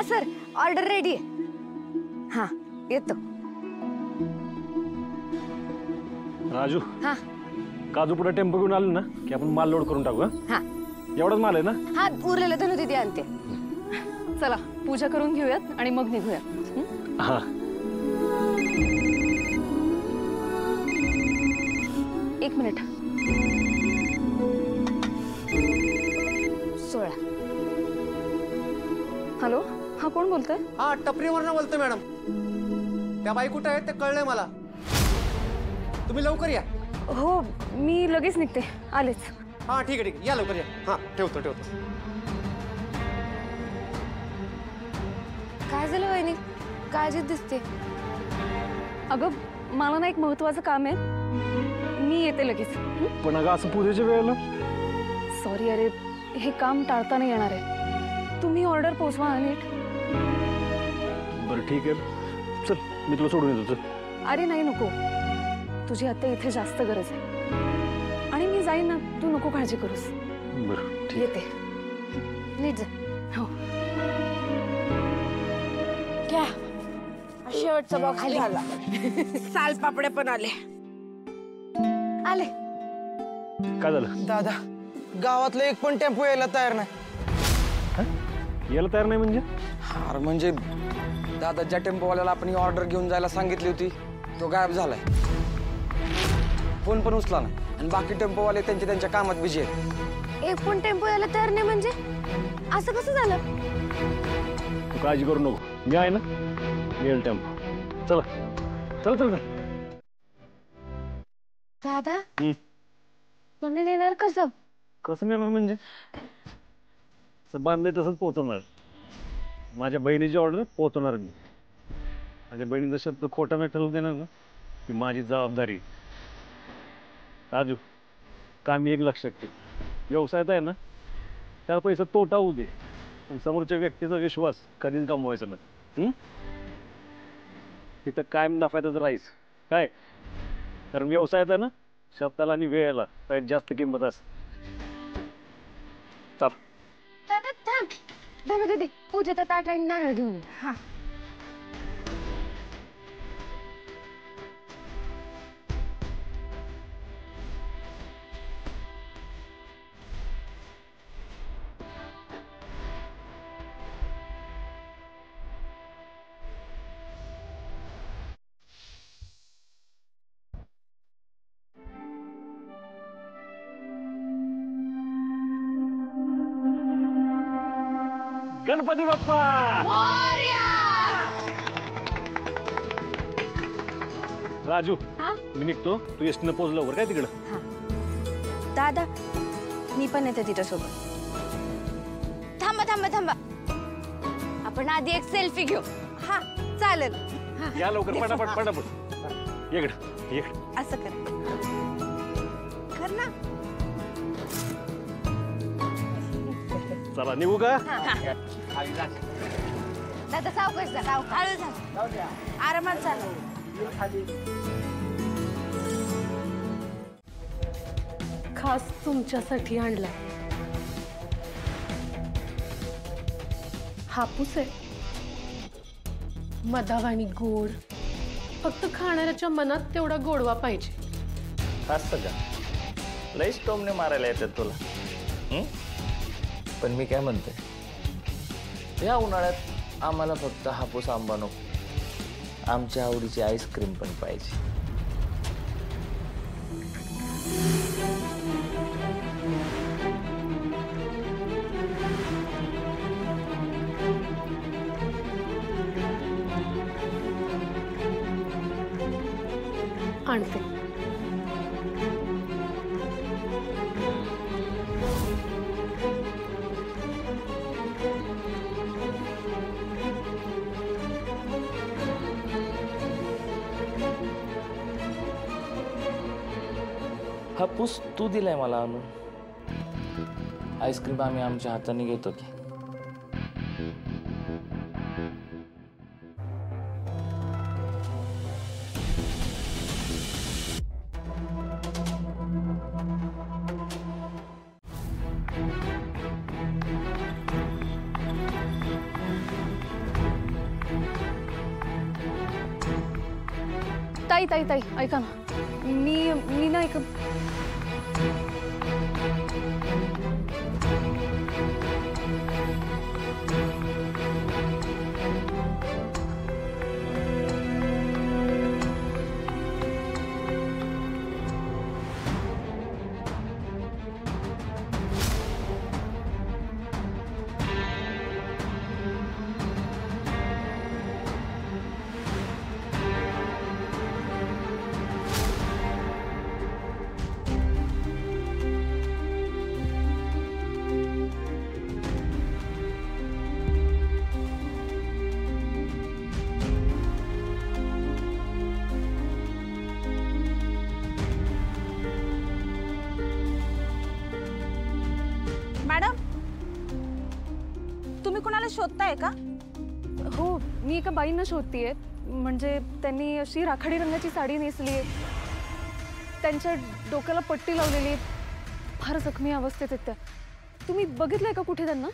Sir order ready आहे. हा येतो. राजू हा काजूपुडा टेम्पो घेऊन आलो ना की आपण माल लोड करून टाकू. हा एवढाच माल आहे ना? हा उरलेलं धनु दीदी आणते. चला पूजा करून घेऊयात आणि मग निघूया. हा एक मिनिट. 16. हॅलो हा कोण बोलतोय? हा टपरीवरनं बोलतोय मॅडम. त्या बाई कुठे आहेत ते कळलंय मला. तुम्ही लवकर या. हो मी लगेच निघते. आलेच. हा ठीक आहे ठीक आहे या लवकर या. हा ठेवतो. काय झालं वहिनी? काळजीत दिसते. अगं मला ना एक महत्वाचं काम आहे. मी येते लगेच. पण अगं असं पूजेच्या वेळेला. सॉरी अरे हे काम टाळता नाही येणार आहे. तुम्ही ऑर्डर पोचवा नीट. बरं ठीक आहे चल मी तुला सोडून येतो. चल. अरे नाही नको. तुझी आता इथे जास्त गरज आहे आणि मी जाईन ना. तू नको काळजी करूस. बरं ठीक. येते. नीट जा. हो क्या शेवटचा बॉक्स खाली आला. साल पापड्या पण आले. काय झालं? दादा गावातलं एक पण टेम्पो यायला तयार नाही. यायला तयार नाही म्हणजे? हार म्हणजे दादा ज्या टेम्पोवाल्याला आपण ही ऑर्डर घेऊन जायला सांगितली होती तो गायब झालाय. फोन पण उचला नाही आणि बाकी टेम्पोवाले त्यांच्या कामात बिझी आहेत. एक पण टेम्पो यायला तयार नाही म्हणजे असं कसं झालं? तू काळजी करू नको. मी आहे ना. येईल टेम्पो. चला चल चल. दादा तुम्ही नेणार कसं? कसं नेणार म्हणजे? बांधलंय तसंच पोहोचवणार. माझ्या बहिणीची ऑर्डर पोहोचवणार मी. माझ्या बहिणीचा शब्द खोटा नाही ठरवून देणार ना की माझी जबाबदारी. राजू काम एक लक्षात ठेव. व्यवसायात आहे ना त्याला पैसा तोटा होऊ दे पण समोरच्या व्यक्तीचा विश्वास कधीच गमवायचा नाही. तिथं कायम नफ्यातच राहायचं काय. कारण व्यवसायात आहे ना शब्दाला आणि वेळेला काही जास्त किंमत असते. धनु दीदी पूजेचा ताट आणि नारळ घेऊन. हा गणपती बाप्पा. राजू मी निघतो. तू एसटीनं पोहोचलो लवकर काय तिकडं. दादा मी पण येते तिच्यासोबत. थांबा आपण आधी एक सेल्फी घेऊ. हा चालेल. या लवकर पटापट. इकडं असं कर ना. चला निघू का? दादा सावकाश जा. आरामात चालू. खास तुमच्यासाठी आणला. हापूस आहे मधावाणी गोड. फक्त खाणाऱ्याच्या मनात तेवढा गोडवा पाहिजे. असतं का? लईच टोमने मारायला येतात तुला. पण मी काय म्हणते या उन्हाळ्यात आम्हाला फक्त हापूस आंबा नको आमच्या आवडीची आईस्क्रीम पण पाहिजे. आणते. हापूस तू दिलाय मला आणून. आईस्क्रीम आम्ही आमच्या हाताने घेतो की. ताई ताई ताई ऐका ना, मी ना एक मॅडम, तुम्ही कोणाला शोधताय का? हो, मी एका बाईंना शोधतीये. म्हणजे त्यांनी अशी राखाडी रंगाची साडी नेसली आहे, त्यांच्या डोक्याला पट्टी लावलेली, फार जखमी अवस्थेत आहेत त्या. तुम्ही बघितलंय का कुठे त्यांना?